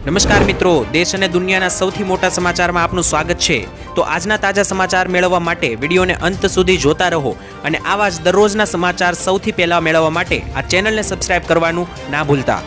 નમસ્કાર મિત્રો, દેશ અને દુનિયાના સૌથી મોટા સમાચારમાં આપનું સ્વાગત છે। તો આજના તાજા સમાચાર મેળવવા માટે વિડીયોને અંત સુધી જોતા રહો અને આવા જ દરરોજના સમાચાર સૌથી પહેલા મેળવવા માટે આ ચેનલને સબસ્ક્રાઇબ કરવાનું ના ભૂલતા।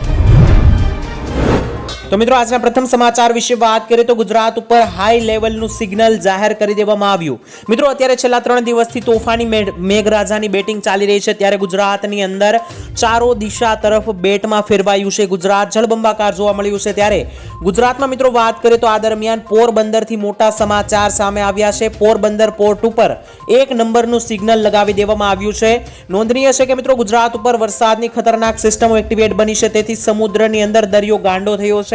તો મિત્રો આજના પ્રથમ સમાચાર વિશે વાત કરીએ તો ગુજરાત ઉપર હાઈ લેવલનું સિગ્નલ જાહેર કરી દેવામાં આવ્યું। મિત્રો અત્યારે છેલ્લા 3 દિવસથી તોફાની મેઘરાજાની બેટિંગ ચાલી રહી છે, ત્યારે ગુજરાતની અંદર ચારો દિશા તરફ બેટમાં ફેરવાયું છે। ગુજરાત જળબંબાકાર જોવા મળ્યું છે। ત્યારે ગુજરાતમાં મિત્રો વાત કરીએ તો આ દરમિયાન પોરબંદરથી મોટા સમાચાર સામે આવ્યા છે। પોરબંદર પોર્ટ ઉપર 1 નંબરનું સિગ્નલ લગાવી દેવામાં આવ્યું છે। નોંધનીય છે કે મિત્રો ગુજરાત ઉપર વરસાદની ખતરનાક સિસ્ટમો એક્ટિવેટ બની છે, તેથી સમુદ્રની અંદર દરિયો ગાંડો થયો છે।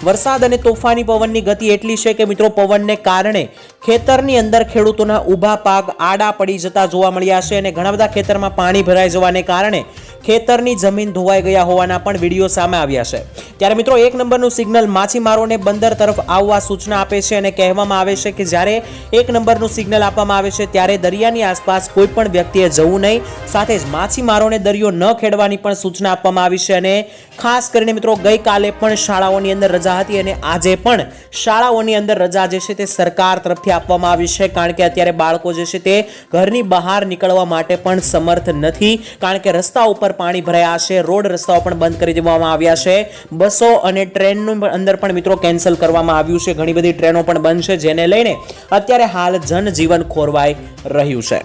વરસાદ અને તોફાની પવનની ગતિ એટલી છે કે મિત્રો પવનને કારણે ખેતરની અંદર ખેડૂતોના ઊભા પાક આડા પડી જતા જોવા મળ્યા છે અને ઘણા બધા ખેતરમાં પાણી ભરાઈ જવાને કારણે ખેતરની જમીન ધોવાઈ ગયા હોવાના પણ વિડીયો સામે આવ્યા છે। ત્યારે મિત્રો 1 નંબરનું સિગ્નલ માછીમારોને બંદર તરફ આવવા સૂચના આપે છે અને કહેવામાં આવે છે કે જ્યારે 1 નંબરનું સિગ્નલ આપવામાં આવે છે ત્યારે દરિયાની આસપાસ કોઈ પણ વ્યક્તિએ જવું નહીં, સાથે જ માછીમારોને દરિયો ન ખેડવાની પણ સૂચના આપવામાં આવી છે। અને ખાસ કરીને મિત્રો ગઈકાલે પણ શાળાઓની અંદર રજા હતી અને આજે પણ શાળાઓની અંદર રજા જે છે તે સરકાર તરફથી આપવામાં આવી છે, કારણ કે અત્યારે બાળકો જે છે તે ઘરની બહાર નીકળવા માટે પણ સમર્થ નથી, કારણ કે રસ્તા ઉપર પાણી ભરાયા છે, રોડ રસ્તાઓ પણ બંધ કરી દેવામાં આવ્યા છે, બસો અને ટ્રેનનું અંદર પણ મિત્રો કેન્સલ કરવામાં આવ્યું છે, ઘણી બધી ટ્રેનો પણ બંધ છે, જેને લઈને અત્યારે હાલ જનજીવન ખોરવાઈ રહ્યું છે।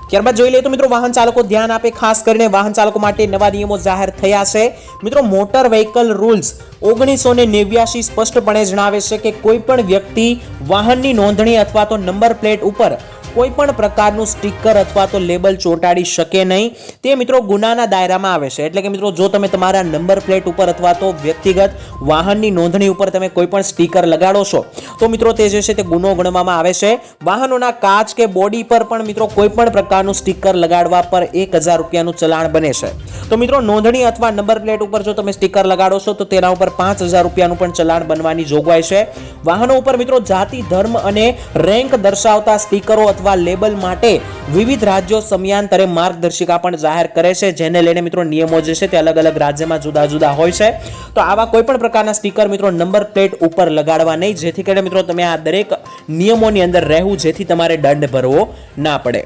ત્યારબાદ જોઈ લઈએ તો મિત્રો વાહન ચાલકો ધ્યાન આપે, ખાસ કરીને વાહન ચાલકો માટે નવા નિયમો જાહેર થયા છે। મિત્રો મોટર વ્હીકલ રૂલ્સ 1989 સ્પષ્ટપણે જણાવે છે કે કોઈ પણ વ્યક્તિ વાહનની નોંધણી અથવા તો નંબર પ્લેટ ઉપર કોઈ પણ પ્રકારનું સ્ટીકર અથવા તો લેબલ ચોંટાડી શકે નહીં, તે મિત્રો ગુનાના દાયરામાં આવે છે। એટલે કે મિત્રો જો તમે તમારા નંબર પ્લેટ ઉપર અથવા તો વ્યક્તિગત વાહનની નોંધણી ઉપર તમે કોઈ પણ સ્ટીકર લગાડો છો તો મિત્રો તે જે છે તે ગુનો ગણવામાં આવે છે। વાહનોના કાચ કે બોડી પર પણ મિત્રો કોઈ પણ પ્રકારનું સ્ટીકર લગાડવા પર 1000 રૂપિયાનું ચલાણ બને છે। તો મિત્રો નોંધણી અથવા નંબર પ્લેટ ઉપર જો તમે સ્ટીકર લગાડો છો તો તેના ઉપર 5000 રૂપિયાનું પણ ચલાણ બનવાની જોગવાઈ છે। વાહનો ઉપર મિત્રો જાતિ, ધર્મ અને રેન્ક દર્શાવતા સ્ટીકરો લેબલ માટે વિવિધ રાજ્યો સમયાંતરે માર્ગદર્શિકા પણ જાહેર કરે છે, જેને લઈને મિત્રો નિયમો જે છે તે અલગ અલગ રાજ્યમાં જુદા જુદા હોય છે। તો આવા કોઈ પણ પ્રકારના સ્ટીકર મિત્રો નંબર પ્લેટ ઉપર લગાડવા નહીં, જેથી કરીને મિત્રો તમે આ દરેક નિયમોની અંદર રહેવું, જેથી તમારે દંડ ભરવો ના પડે।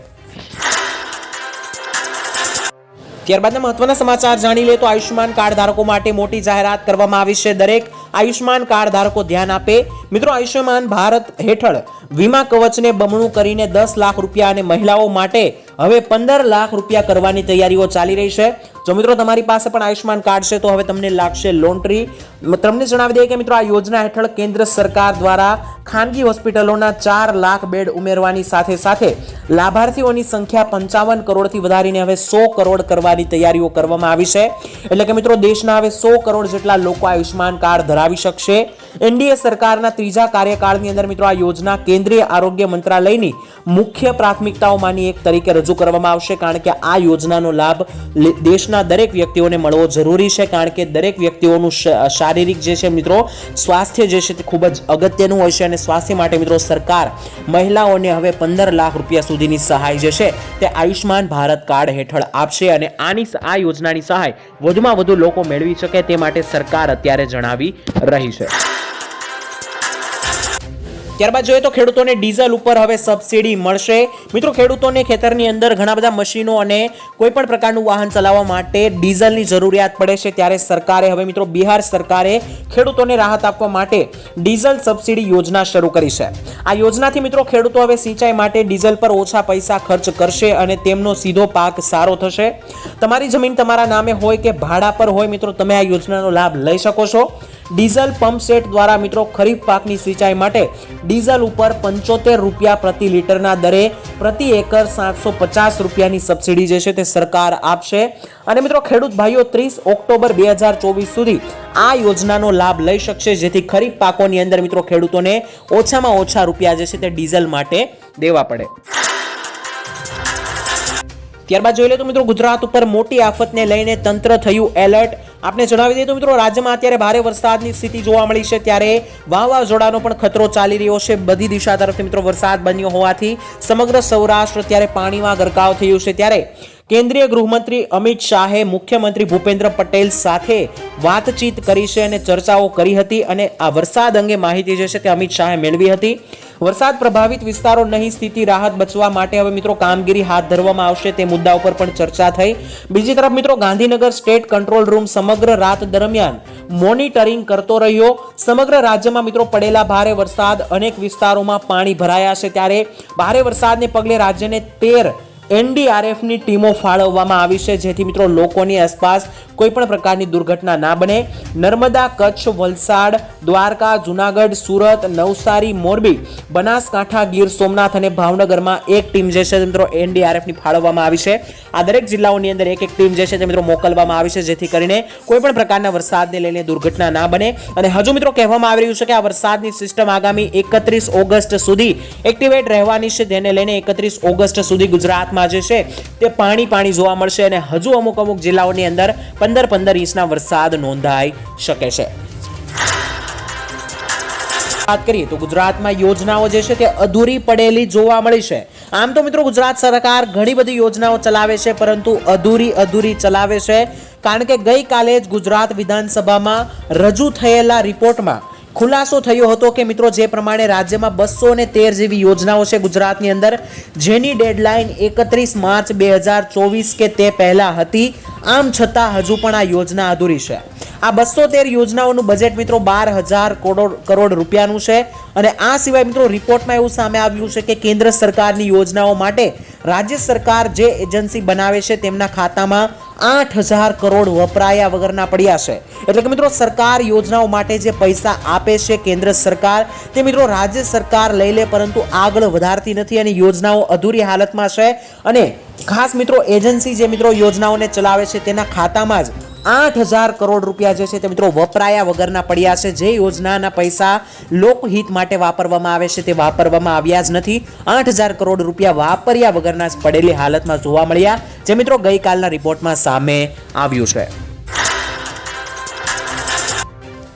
ત્યારબાદના મહત્વના સમાચાર જાણી લે તો આયુષ્યમાન કાર્ડ ધારકો માટે મોટી જાહેરાત કરવામાં આવી છે। દરેક આયુષ્યમાન કાર્ડ ધારકો ધ્યાન આપે। મિત્રો આયુષ્યમાન ભારત હેઠળ વીમા કવચને બમણું કરીને 10 લાખ રૂપિયા અને મહિલાઓ માટે હવે 15 લાખ રૂપિયા કરવાની તૈયારીઓ ચાલી રહી છે। જો મિત્રો તમારી પાસે પણ આયુષ્યમાન કાર્ડ છે તો હવે તમને લાગશે લોટરી। તમને જણાવી દઈએ કે મિત્રો આ યોજના હેઠળ કેન્દ્ર સરકાર દ્વારા ખાનગી હોસ્પિટલોના 4 લાખ બેડ ઉમેરવાની સાથે સાથે લાભાર્થીઓની સંખ્યા 55 કરોડથી વધારીને હવે 100 કરોડ કરવાની તૈયારીઓ કરવામાં આવી છે। એટલે કે મિત્રો દેશના હવે 100 કરોડ જેટલા લોકો આયુષ્યમાન કાર્ડ ધરાવી શકશે। એનડીએ સરકારના 3જા કાર્યકાળની અંદર મિત્રો આ યોજના કેન્દ્રીય આરોગ્ય મંત્રાલયની મુખ્ય પ્રાથમિકતાઓમાંની એક તરીકે રજૂ કરવામાં આવશે, કારણ કે આ યોજનાનો લાભ દેશના દરેક વ્યક્તિઓને મળવો જરૂરી છે, કારણ કે દરેક વ્યક્તિઓનું શારીરિક જે છે મિત્રો સ્વાસ્થ્ય જે છે તે ખૂબ જ અગત્યનું હોય છે અને સ્વાસ્થ્ય માટે મિત્રો સરકાર મહિલાઓને હવે 15 લાખ રૂપિયા સુધીની સહાય જે છે તે આયુષ્યમાન ભારત કાર્ડ હેઠળ આપશે અને આ યોજનાની સહાય વધુમાં વધુ લોકો મેળવી શકે તે માટે સરકાર અત્યારે જણાવી રહી છે। ત્યારબાદ જોઈએ તો ખેડૂતોને ડીઝલ ઉપર હવે સબસિડી મળશે। મિત્રો ખેડૂતોને ખેતરની અંદર ઘણા બધા મશીનો અને કોઈ પણ પ્રકારનું વાહન ચલાવવા માટે ડીઝલની જરૂરિયાત પડે છે, ત્યારે સરકારે હવે મિત્રો બિહાર સરકારે ખેડૂતોને રાહત આપવા માટે ડીઝલ સબસિડી યોજના શરૂ કરી છે। આ યોજનાથી મિત્રો ખેડૂતો હવે સિંચાઈ માટે ડીઝલ પર ઓછા પૈસા ખર્ચ કરશે અને તેમનો સીધો પાક સારો થશે। તમારી જમીન તમારા નામે હોય કે ભાડા પર હોય મિત્રો તમે આ યોજનાનો લાભ લઈ શકો છો। ડીઝલ પંપ સેટ દ્વારા મિત્રો ખરીફ પાકની સિંચાઈ માટે ડીઝલ ઉપર 75 રૂપિયા પ્રતિ લીટરના દરે પ્રતિ એકર 750 રૂપિયાની સબસિડી જે છે તે સરકાર આપશે। અને મિત્રો ખેડૂત ભાઈઓ 30 ઓક્ટોબર 2024 સુધી આ યોજનાનો લાભ લઈ શકશે, જેથી ખરીફ પાકોની અંદર મિત્રો ખેડૂતોને ઓછામાં ઓછા રૂપિયા જે છે તે ડીઝલ માટે દેવા પડે। ત્યારબાદ જોઈ લે તો મિત્રો ગુજરાત ઉપર મોટી આફતને લઈને તંત્ર થયું એલર્ટ। आपने जणावी दीए तो मित्रों राज्य में अत्यारे भारे वरसादनी स्थिति जोवा मळी छे त्यारे वावाझोडानो पण खतरो चाली रह्यो छे। बधी दिशा तरफथी मित्रों वरसाद बन्यो होवाथी समग्र सौराष्ट्र त्यारे पाणीमां गरकाव थयुं छे। त्यारे કેન્દ્રીય ગૃહમંત્રી અમિત શાહે મુખ્યમંત્રી ભૂપેન્દ્ર પટેલ સાથે વાતચીત કરી છે અને ચર્ચાઓ કરી હતી અને આ વરસાદ અંગે માહિતી જે છે તે અમિત શાહે મેળવી હતી. વરસાદ પ્રભાવિત વિસ્તારો નહીં સ્થિતિ રાહત બચવા માટે હવે મિત્રો કામગીરી હાથ ધરવામાં આવશે તે મુદ્દા ઉપર પણ ચર્ચા થઈ. બીજી તરફ મિત્રો ગાંધીનગર સ્ટેટ કંટ્રોલ રૂમ સમગ્ર રાત દરમિયાન મોનિટરિંગ કરતો રહ્યો. સમગ્ર રાજ્યમાં મિત્રો પડેલા ભારે વરસાદ અનેક વિસ્તારોમાં પાણી ભરાયા છે ત્યારે ભારે વરસાદને પગલે રાજ્યને 13 એનડીઆરએફની ટીમો ફાળવવામાં આવી છે જેથી મિત્રો લોકોની આસપાસ કોઈ પણ પ્રકારની દુર્ઘટના ના બને. નર્મદા, કચ્છ, વલસાડ, દ્વારકા, જુનાગઢ, સુરત, નવસારી, મોરબી, બનાસકાંઠા, ગીર સોમનાથ અને ભાવનગરમાં એક ટીમ જે છે મિત્રો એનડીઆરએફની ફાળવવામાં આવી છે. આ દરેક જિલ્લાઓની અંદર એક ટીમ જે છે તે મિત્રો મોકલવામાં આવી છે જેથી કરીને કોઈ પણ પ્રકારના વરસાદને લઈને દુર્ઘટના ના બને. અને હજુ મિત્રો કહેવામાં આવી રહ્યું છે કે આ વરસાદની સિસ્ટમ આગામી 31 ઓગસ્ટ સુધી એક્ટિવેટ રહેવાની છે જેને લઈને 31 ઓગસ્ટ સુધી ગુજરાતમાં જે છે તે પાણી જોવા મળશે અને હજુ અમુક જિલ્લાઓની અંદર 15 ઇંચના વરસાદ નોંધાઈ શકે છે. વાત કરીએ તો ગુજરાતમાં યોજનાઓ જે છે તે અધૂરી પડેલી જોવા મળી છે. આમ તો મિત્રો ગુજરાત સરકાર ઘણી બધી યોજનાઓ ચલાવે છે પરંતુ અધૂરી ચલાવે છે કારણ કે ગઈકાલે જ ગુજરાત વિધાનસભામાં રજૂ થયેલા રિપોર્ટમાં ખુલાસો થયો હતો કે મિત્રો જે પ્રમાણે રાજ્યમાં 213 જેવી યોજનાઓ છે ગુજરાતની અંદર જેની ડેડલાઇન 31 માર્ચ 2024 કે તે પહેલા હતી. આમ છતાં હજુ પણ આ યોજના અધૂરી છે. આ 213 યોજનાઓનું બજેટ મિત્રો 12,000 કરોડ રૂપિયાનું છે અને આ સિવાય મિત્રો રિપોર્ટમાં એવું સામે આવ્યું છે કે કેન્દ્ર સરકારની યોજનાઓ માટે રાજ્ય સરકાર જે એજન્સી બનાવે છે તેમના ખાતામાં 8,000 કરોડ વપરાયા વગરના પડ્યા છે. એટલે કે મિત્રો સરકાર યોજનાઓ માટે જે પૈસા આપે છે કેન્દ્ર સરકાર તે મિત્રો રાજ્ય સરકાર લઈ લે પરંતુ આગળ વધારતી નથી અને યોજનાઓ અધૂરી હાલતમાં છે. અને ખાસ મિત્રો એજન્સી જે મિત્રો યોજનાઓને ચલાવે છે તેના ખાતામાં જ 8,000 કરોડ રૂપિયા જે છે તે મિત્રો વપરાયા વગરના પડ્યા છે. જે યોજનાના પૈસા લોકહિત માટે વાપરવામાં આવે છે તે વાપરવામાં આવ્યા જ નથી. 8,000 કરોડ રૂપિયા વાપર્યા વગરના જ પડેલી હાલતમાં જોવા મળ્યા જે મિત્રો ગઈકાલના રિપોર્ટમાં સામે આવ્યું છે.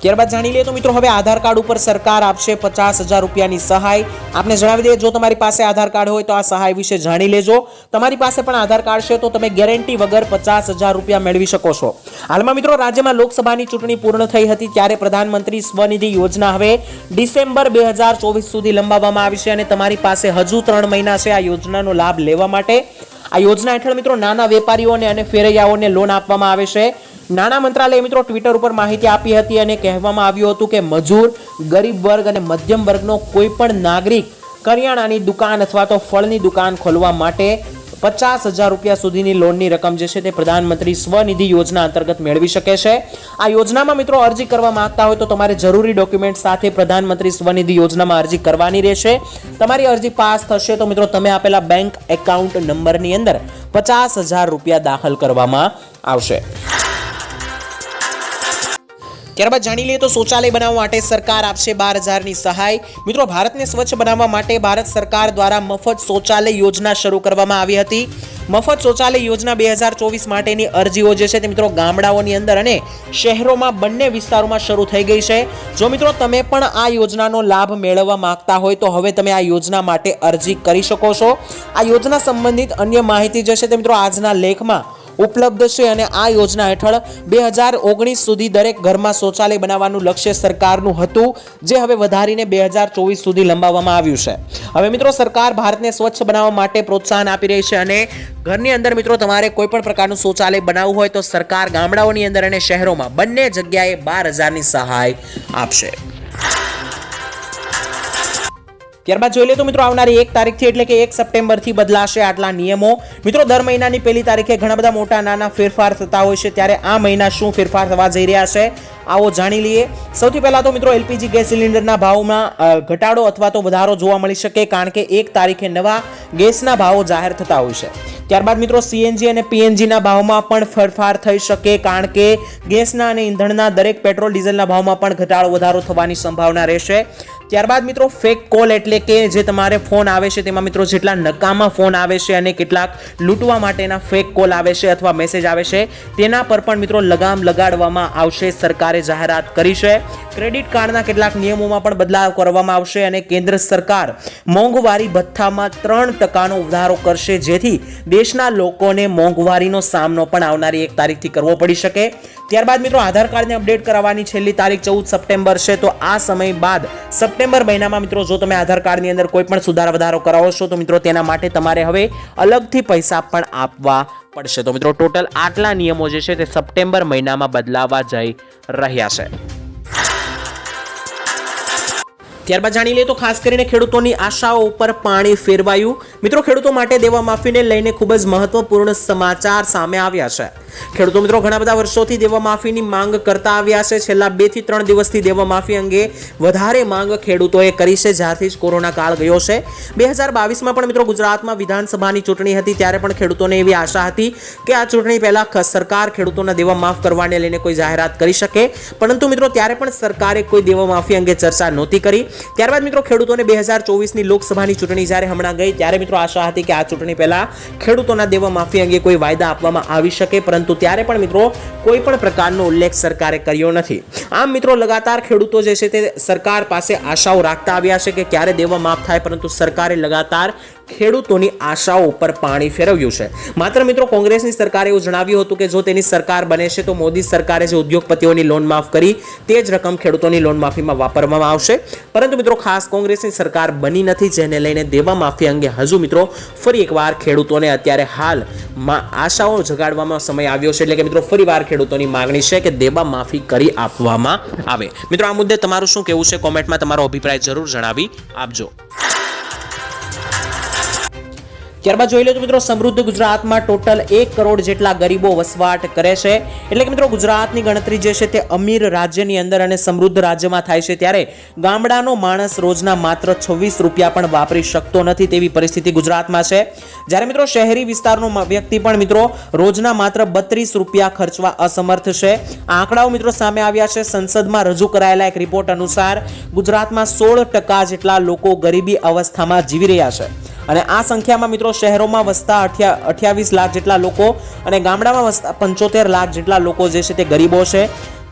ત્યારબાદ જાણી લઈએ તો મિત્રો હવે આધાર કાર્ડ ઉપર સરકાર આપશે 50,000 રૂપિયાની સહાય. આપને જણાવી દઈએ જો તમારી પાસે આધાર કાર્ડ હોય તો આ સહાય વિશે જાણી લેજો. તમારી પાસે પણ આધાર કાર્ડ છે તો તમે ગેરંટી વગર 50,000 રૂપિયા મેળવી શકો છો. હાલમાં મિત્રો રાજ્યમાં લોકસભાની ચૂંટણી પૂર્ણ થઈ હતી ત્યારે પ્રધાનમંત્રી સ્વનિધિ યોજના હવે ડિસેમ્બર 2024 સુધી લંબાવવામાં આવી છે અને તમારી પાસે હજુ 3 મહિના છે આ યોજનાનો લાભ લેવા માટે. આ યોજના હેઠળ મિત્રો નાના વેપારીઓને અને ફેરૈયાઓને લોન આપવામાં આવે છે. નાણાં મંત્રાલયે મિત્રો ટ્વિટર ઉપર માહિતી આપી હતી અને કહેવામાં આવ્યું હતું કે મજૂર, ગરીબ વર્ગ અને મધ્યમ વર્ગનો કોઈ પણ નાગરિક કરિયાણાની દુકાન અથવા તો ફળની દુકાન ખોલવા માટે 50,000 રૂપિયા સુધીની લોનની રકમ જે છે તે પ્રધાનમંત્રી સ્વનિધિ યોજના અંતર્ગત મેળવી શકે છે. આ યોજનામાં મિત્રો અરજી કરવા માંગતા હોય તો તમારે જરૂરી ડોક્યુમેન્ટ સાથે પ્રધાનમંત્રી સ્વનિધિ યોજનામાં અરજી કરવાની રહેશે. તમારી અરજી પાસ થશે તો મિત્રો તમે આપેલા બેંક એકાઉન્ટ નંબરની અંદર 50,000 રૂપિયા દાખલ કરવામાં આવશે. ત્યારબાદ જાણી લઈએ તો શૌચાલય બનાવવા માટે સરકાર આપશે 12,000ની સહાય. મિત્રો ભારતને સ્વચ્છ બનાવવા માટે ભારત સરકાર દ્વારા મફત શૌચાલય યોજના શરૂ કરવામાં આવી હતી. મફત શૌચાલય યોજના 2024 માટેની અરજીઓ જે છે તે મિત્રો ગામડાઓની અંદર અને શહેરોમાં બંને વિસ્તારોમાં શરૂ થઈ ગઈ છે. જો મિત્રો તમે પણ આ યોજનાનો લાભ મેળવવા માંગતા હોય તો હવે તમે આ યોજના માટે અરજી કરી શકો છો. આ યોજના સંબંધિત અન્ય માહિતી જે છે તે મિત્રો આજના લેખમાં ઉપલબ્ધ છે અને આ યોજના હેઠળ 2019 સુધી દરેક ઘરમાં શૌચાલય બનાવવાનું લક્ષ્ય સરકારનું હતું જે હવે વધારીને 2024 સુધી લંબાવવામાં આવ્યું છે. હવે મિત્રો સરકાર ભારતને સ્વચ્છ બનાવવા માટે પ્રોત્સાહન આપી રહી છે અને ઘરની અંદર મિત્રો તમારે કોઈ પણ પ્રકારનું શૌચાલય બનાવવું હોય તો સરકાર ગામડાઓની અંદર અને શહેરોમાં બંને જગ્યાએ 12,000ની સહાય આપશે. ત્યારબાદ જોઈ લે તો મિત્રો આવનારી 1 તારીખથી એટલે કે 1 સપ્ટેમ્બરથી બદલાશે આટલા નિયમો. મિત્રો દર મહિનાની પહેલી તારીખે ઘણા બધા મોટા નાના ફેરફાર થતા હોય છે ત્યારે આ મહિના શું ફેરફાર થવા જઈ રહ્યા છે આવો જાણી લઈએ. સૌથી પહેલા તો મિત્રો એલપીજી ગેસ સિલિન્ડરના ભાવમાં ઘટાડો અથવા તો વધારો જોવા મળી શકે કારણ કે 1 તારીખે નવા ગેસના ભાવો જાહેર થતા હોય છે. ત્યારબાદ મિત્રો સીએનજી અને પીએનજીના ભાવમાં પણ ફેરફાર થઈ શકે કારણ કે ગેસના અને ઈંધણના દરેક પેટ્રોલ ડીઝલના ભાવમાં પણ ઘટાડો વધારો થવાની સંભાવના રહેશે. ત્યારબાદ મિત્રો ફેક કોલ એટલે કે જે તમારે ફોન આવે છે તેમાં મિત્રો જેટલા નકામા ફોન આવે છે અને કેટલાક લૂંટવા માટેના ફેક કોલ આવે છે અથવા મેસેજ આવે છે તેના પર પણ મિત્રો લગામ લગાડવામાં આવશે. સરકારે જાહેરાત કરી છે. ક્રેડિટ કાર્ડના કેટલાક નિયમોમાં પણ બદલાવ કરવામાં આવશે અને કેન્દ્ર સરકાર મોંઘવારી ભથ્થામાં 3% વધારો કરશે, જેથી દેશના લોકોને મોંઘવારીનો સામનો પણ આવનારી 1 તારીખથી કરવો પડી શકે. ત્યારબાદ મિત્રો આધાર કાર્ડને અપડેટ કરાવવાની છેલ્લી તારીખ 14 સપ્ટેમ્બર છે. તો આ સમય બાદ સપ્ટેમ્બર મહિનામાં મિત્રો જો તમે આધાર કાર્ડની અંદર કોઈ પણ સુધારા વધારો કરાવો છો તો મિત્રો તેના માટે તમારે હવે અલગથી પૈસા પણ આપવા પડશે. તો મિત્રો ટોટલ આટલા નિયમો જે છે તે સપ્ટેમ્બર મહિનામાં બદલાવા જઈ રહ્યા છે. ત્યારબાદ જાણી લઈએ તો ખાસ કરીને ખેડૂતોની આશાઓ ઉપર પાણી ફેરવાયું. મિત્રો ખેડૂતો માટે દેવા માફીને લઈને ખૂબ જ મહત્વપૂર્ણ સમાચાર સામે આવ્યા છે. ખેડૂતો મિત્રો ઘણા બધા વર્ષોથી દેવા માફીની માંગ કરતા આવ્યા છે. છેલ્લા 2 થી 3 દિવસથી દેવા માફી અંગે વધારે માંગ ખેડૂતોએ કરી છે જ્યારથી જ કોરોના કાળ ગયો છે. 2022માં પણ મિત્રો ગુજરાતમાં વિધાનસભાની ચૂંટણી હતી ત્યારે પણ ખેડૂતોને એવી આશા હતી કે આ ચૂંટણી પહેલા સરકાર ખેડૂતોના દેવા માફ કરવાને લઈને કોઈ જાહેરાત કરી શકે, પરંતુ મિત્રો ત્યારે પણ સરકારે કોઈ દેવા માફી અંગે ચર્ચા નહોતી કરી. ત્યારબાદ મિત્રો ખેડૂતોને 2024ની લોકસભાની ચૂંટણી જ્યારે હમણાં ગઈ ત્યારે મિત્રો આશા હતી કે આ ચૂંટણી પહેલા ખેડૂતોના દેવા માફી અંગે કોઈ વાયદા આપવામાં આવી શકે, પરંતુ ત્યારે પણ મિત્રો કોઈ પણ પ્રકારનો ઉલ્લેખ સરકારે કર્યો નથી. આમ મિત્રો લગાતાર ખેડૂતો જે છે તે સરકાર પાસે આશાઓ રાખતા આવ્યા છે કે ક્યારે દેવા માફ થાય, પરંતુ સરકારે લગાતાર ખેડૂતોની આશાઓ ઉપર પાણી ફેરવ્યું છે. માત્ર મિત્રો કોંગ્રેસની સરકારે એવું જણાવ્યું હતું કે જો તેની સરકાર બને છે તો મોદી સરકારે જે ઉદ્યોગપતિઓની લોન માફ કરી તે જ રકમ ખેડૂતોની લોન માફીમાં વાપરવામાં આવશે, પરંતુ મિત્રો ખાસ કોંગ્રેસની સરકાર બની નથી, જેને લઈને દેવા માફી અંગે હજુ મિત્રો ફરી એકવાર ખેડૂતોને અત્યારે હાલમાં આશાઓ જગાડવામાં સમય આવ્યો છે. એટલે કે મિત્રો ફરીવાર ખેડૂતોની માંગણી છે કે દેવા માફી કરી આપવામાં આવે. મિત્રો આ મુદ્દે તમારું શું કહેવું છે? કોમેન્ટમાં તમારો અભિપ્રાય જરૂર જણાવી આપજો. ત્યારબાદ જોઈ લો તો મિત્રો સમૃદ્ધ ગુજરાતમાં ટોટલ 1 કરોડ જેટલા ગરીબો વસવાટ કરે છે. એટલે કે મિત્રો ગુજરાતની ગણતરી જે છે તે અમીર રાજ્યની અંદર અને સમૃદ્ધ રાજ્યમાં થાય છે, ત્યારે ગામડાનો માણસ રોજના માત્ર 26 રૂપિયા પણ વાપરી શકતો નથી તેવી પરિસ્થિતિ ગુજરાતમાં છે. જ્યારે મિત્રો શહેરી વિસ્તારનો વ્યક્તિ પણ મિત્રો રોજના માત્ર 32 રૂપિયા ખર્ચવા અસમર્થ છે. આંકડાઓ મિત્રો સામે આવ્યા છે. સંસદમાં રજૂ કરાયેલા એક રિપોર્ટ અનુસાર ગુજરાતમાં 16% જેટલા લોકો ગરીબી અવસ્થામાં જીવી રહ્યા છે અને આ સંખ્યામાં મિત્રો શહેરોમાં વસતા 28 લાખ જેટલા લોકો અને ગામડામાં વસતા 75 લાખ જેટલા લોકો જે છે તે ગરીબો છે.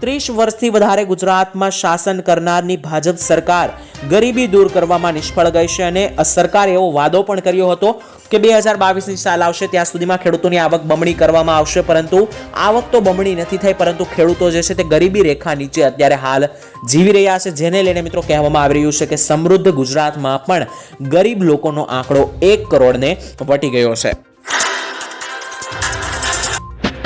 30 વર્ષથી વધારે ગુજરાતમાં શાસન કરનારની ભાજપ સરકાર ગરીબી દૂર કરવામાં નિષ્ફળ ગઈ છે અને સરકારે એવો વાદો પણ કર્યો હતો કે 2022ની સાલ આવશે ત્યાં સુધીમાં ખેડૂતોની આવક બમણી કરવામાં આવશે, પરંતુ આવક તો બમણી નથી થઈ, પરંતુ ખેડૂતો જે છે તે ગરીબી રેખા નીચે અત્યારે હાલ જીવી રહ્યા છે, જેને લઈને મિત્રો કહેવામાં આવી રહ્યું છે કે સમૃદ્ધ ગુજરાતમાં પણ ગરીબ લોકોનો આંકડો 1 કરોડને વટી ગયો છે.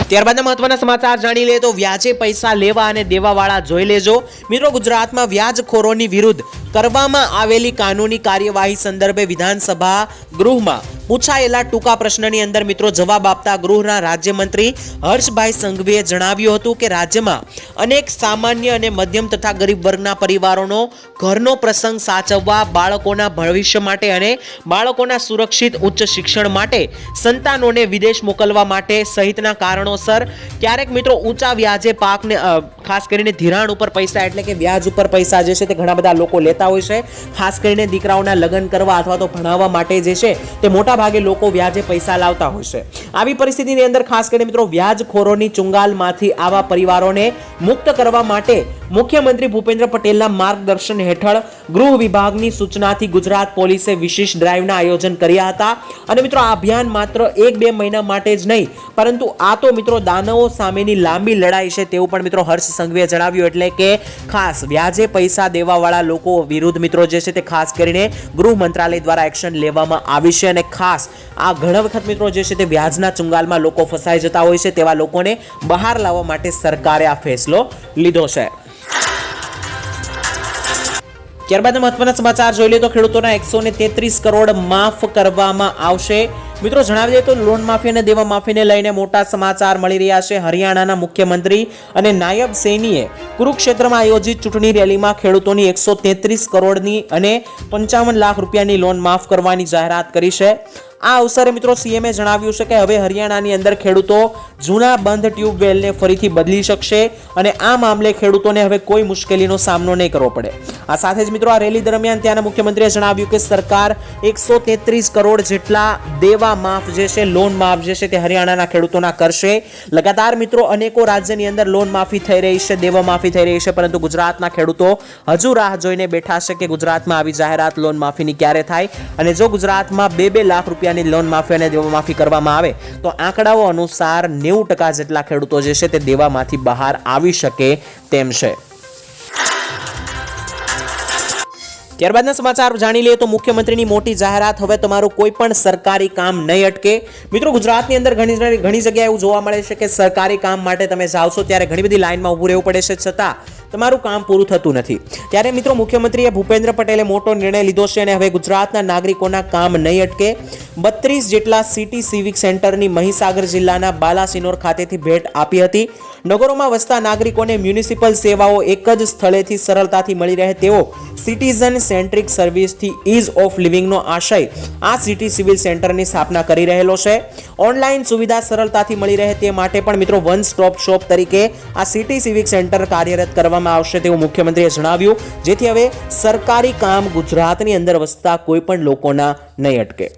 ત્યારબાદના મહત્વના સમાચાર જાણી લઈએ તો વ્યાજે પૈસા લેવા અને દેવાવાળા જોઈ લેજો. મિત્રો ગુજરાતમાં વ્યાજખોરોની વિરુદ્ધ કરવામાં આવેલી કાનૂની કાર્યવાહી સંદર્ભે વિધાનસભા ગૃહમાં પૂછાયેલા ટૂંકા પ્રશ્નની અંદર મિત્રો જવાબ આપતા ગૃહના રાજ્યમંત્રી હર્ષભાઈ સંઘવીએ જણાવ્યું હતું કે રાજ્યમાં અનેક સામાન્ય અને મધ્યમ તથા ગરીબ વર્ગના પરિવારોનો ઘરનો પ્રસંગ સાચવવા, બાળકોના ભવિષ્ય માટે અને બાળકોના સુરક્ષિત ઉચ્ચ શિક્ષણ માટે, સંતાનોને વિદેશ મોકલવા માટે સહિતના કારણોસર ક્યારેક મિત્રો ઊંચા વ્યાજે પાકને ખાસ કરીને ધિરાણ ઉપર પૈસા એટલે કે વ્યાજ ઉપર પૈસા જે છે તે ઘણા બધા લોકો લેતા હોય છે. ખાસ કરીને દીકરાઓના લગ્ન કરવા અથવા તો ભણાવવા માટે જે છે તે મોટા ભાગે લોકો વ્યાજે પૈસા લાવતા હોય છે. આવી પરિસ્થિતિની અંદર ખાસ કરીને મિત્રો વ્યાજખોરોની ચુંગાલમાંથી આવા પરિવારોને મુક્ત કરવા માટે મુખ્યમંત્રી ભૂપેન્દ્ર પટેલના માર્ગદર્શન હેઠળ ગૃહ વિભાગની સૂચનાથી ગુજરાત પોલીસે વિશેષ ડ્રાઈવના આયોજન કર્યા હતા અને મિત્રો આ અભિયાન માત્ર 1-2 મહિના માટે જ નહીં, પરંતુ આ તો મિત્રો દાનવો સામેની લાંબી લડાઈ છે તેવું પણ મિત્રો હર્ષ સંઘવીએ જણાવ્યું. એટલે કે ખાસ વ્યાજે પૈસા દેવાવાળા લોકો વિરુદ્ધ મિત્રો જે છે તે ખાસ કરીને ગૃહ મંત્રાલય દ્વારા એક્શન લેવામાં આવી છે અને ખાસ આ ઘણા વખત મિત્રો જે છે તે વ્યાજના ચુંગાલમાં લોકો ફસાઈ જતા હોય છે તેવા લોકોને બહાર લાવવા માટે સરકારે આ ફેસલો લીધો છે. ત્યારબાદ મહત્વના સમાચાર જોઈ લે તો ખેડૂતોના 133 કરોડ માફ કરવામાં આવશે. મિત્રો જણાવી દઈએ તો લોન માફી અને દેવા માફીને લઈને મોટા સમાચાર મળી રહ્યા છે. હરિયાણાના મુખ્યમંત્રી અને નાયબ સૈનીએ કુરુક્ષેત્રમાં આયોજિત ચૂંટણી રેલીમાં ખેડૂતોની 133 કરોડની અને 55 લાખ રૂપિયાની લોન માફ કરવાની જાહેરાત કરી છે. આ અવસરે મિત્રો સીએમએ જણાવ્યું છે કે હવે હરિયાણાની અંદર ખેડૂતો જૂના બંધ ટ્યુબવેલને ફરીથી બદલી શકશે અને આ મામલે ખેડૂતોને હવે કોઈ મુશ્કેલીનો સામનો નહીં કરવો પડે. આ સાથે જ મિત્રો આ રેલી દરમિયાન ત્યાંના મુખ્યમંત્રીએ જણાવ્યું કે સરકાર 133 કરોડ જેટલા દેવા માફ જે છે, લોન માફ જે છે તે હરિયાણાના ખેડૂતોના કરશે. લગાતાર મિત્રો અનેકો રાજ્યની અંદર લોન માફી થઈ રહી છે, દેવા માફી થઈ રહી છે, પરંતુ ગુજરાતના ખેડૂતો હજુ રાહ જોઈને બેઠા છે કે ગુજરાતમાં આવી જાહેરાત લોન માફીની ક્યારે થાય અને જો ગુજરાતમાં 2-2 લાખ રૂપિયાની લોન માફી અને દેવા માફી કરવામાં આવે તો આંકડાઓ અનુસાર 90% જેટલા ખેડૂતો જે છે તે દેવામાંથી બહાર આવી શકે તેમ છે. ત્યારબાદના સમાચાર જાણી લઈએ તો મુખ્યમંત્રીની મોટી જાહેરાત, હવે તમારું કોઈ પણ સરકારી કામ નહીં અટકે. મિત્રો ગુજરાતની અંદર ઘણી જગ્યાએ એવું જોવા મળે છે કે સરકારી કામ માટે તમે જાઓ છો ત્યારે ઘણી બધી લાઇનમાં ઊભું રહેવું પડે છે, છતાં તમારું કામ પૂરું થતું નથી. ત્યારે મિત્રો મુખ્યમંત્રીએ ભૂપેન્દ્ર પટેલે મોટો નિર્ણય લીધો છે અને હવે ગુજરાતના નાગરિકોના કામ નહીં અટકે. 32 જેટલા સિટી સિવિક સેન્ટરની મહીસાગર જિલ્લાના બાલાસિનોર ખાતેથી ભેટ આપી હતી. નગરોમાં વસતા નાગરિકોને મ્યુનિસિપલ સેવાઓ એક જ સ્થળેથી સરળતાથી મળી રહે તેવો સિટીઝન સેન્ટ્રિક સર્વિસથી ઇઝ ઓફ લિવિંગનો આશય આ સિટી સિવિલ સેન્ટરની સ્થાપના કરી રહેલો છે. ઓનલાઈન સુવિધા સરળતાથી મળી રહે તે માટે પણ મિત્રો વન સ્ટોપ શોપ તરીકે આ સિટી સિવિક સેન્ટર કાર્યરત કરવામાં આવશે તેવું મુખ્યમંત્રીએ જણાવ્યું, જેથી હવે સરકારી કામ ગુજરાતની અંદર વસતા કોઈ પણ લોકોના નહીં અટકે.